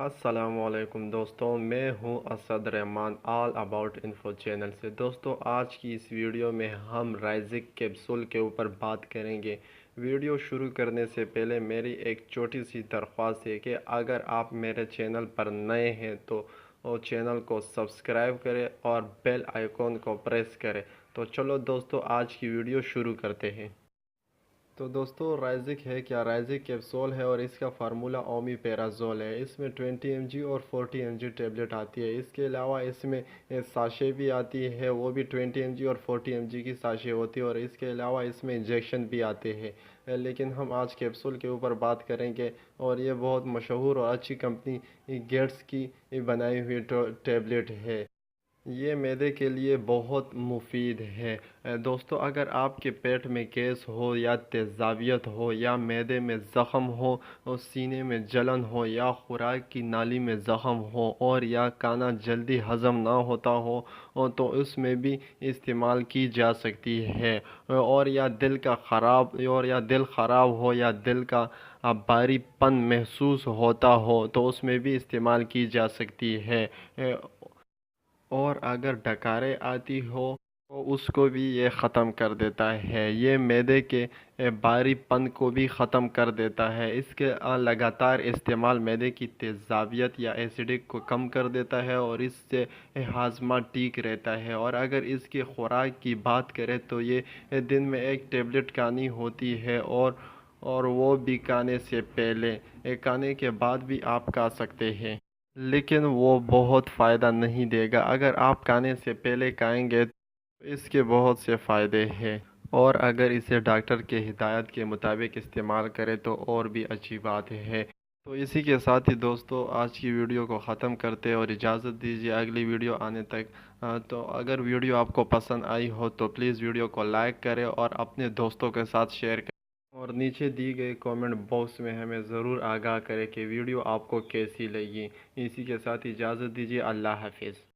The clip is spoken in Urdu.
السلام علیکم دوستوں، میں ہوں اسد رحمان آل اباؤٹ انفو چینل سے۔ دوستوں، آج کی اس ویڈیو میں ہم رائزک کیپسول کے اوپر بات کریں گے۔ ویڈیو شروع کرنے سے پہلے میری ایک چھوٹی سی درخواست ہے کہ اگر آپ میرے چینل پر نئے ہیں تو چینل کو سبسکرائب کریں اور بیل آئیکن کو پریس کریں۔ تو چلو دوستوں، آج کی ویڈیو شروع کرتے ہیں۔ تو دوستو، رائزک ہے کیا؟ رائزک کیپسول ہے اور اس کا فارمولہ اومی پیرازول ہے۔ اس میں 20 mg اور 40 mg ٹیبلٹ آتی ہے۔ اس کے علاوہ اس میں ساشے بھی آتی ہے، وہ بھی 20 mg اور 40 mg کی ساشے ہوتی ہے، اور اس کے علاوہ اس میں انجیکشن بھی آتے ہیں۔ لیکن ہم آج کیپسول کے اوپر بات کریں گے، اور یہ بہت مشہور اور اچھی کمپنی گیٹس کی بنائی ہوئی ٹیبلٹ ہے۔ یہ معدے کے لیے بہت مفید ہے۔ دوستو، اگر آپ کے پیٹ میں گیس ہو یا تیزابیت ہو یا معدے میں زخم ہو اور سینے میں جلن ہو یا خوراک کی نالی میں زخم ہو اور یا کھانا جلدی ہضم نہ ہوتا ہو تو اس میں بھی استعمال کی جا سکتی ہے۔ اور یا دل خراب ہو یا دل کا بھاری پن محسوس ہوتا ہو تو اس میں بھی استعمال کی جا سکتی ہے۔ اور اگر ڈکاریں آتی ہو تو اس کو بھی یہ ختم کر دیتا ہے۔ یہ معدے کے بھاری پن کو بھی ختم کر دیتا ہے۔ اس کے لگاتار استعمال معدے کی تیزابیت یا ایسیڈک کو کم کر دیتا ہے اور اس سے ہاضمہ ٹھیک رہتا ہے۔ اور اگر اس کی خوراک کی بات کریں تو یہ دن میں ایک ٹیبلٹ کھانی ہوتی ہے، اور وہ بھی کھانے سے پہلے۔ کھانے کے بعد بھی آپ کھا سکتے ہیں، لیکن وہ بہت فائدہ نہیں دے گا۔ اگر آپ کھانے سے پہلے کھائیں گے تو اس کے بہت سے فائدے ہیں، اور اگر اسے ڈاکٹر کے ہدایت کے مطابق استعمال کریں تو اور بھی اچھی بات ہے۔ تو اسی کے ساتھ ہی دوستو، آج کی ویڈیو کو ختم کرتے اور اجازت دیجیے اگلی ویڈیو آنے تک۔ تو اگر ویڈیو آپ کو پسند آئی ہو تو پلیز ویڈیو کو لائک کریں اور اپنے دوستوں کے ساتھ شیئر کریں، اور نیچے دی گئے کومنٹ باکس میں ہمیں ضرور آگاہ کریں کہ ویڈیو آپ کو کیسی لگی۔ اسی کے ساتھ اجازت دیجیے۔ اللہ حافظ۔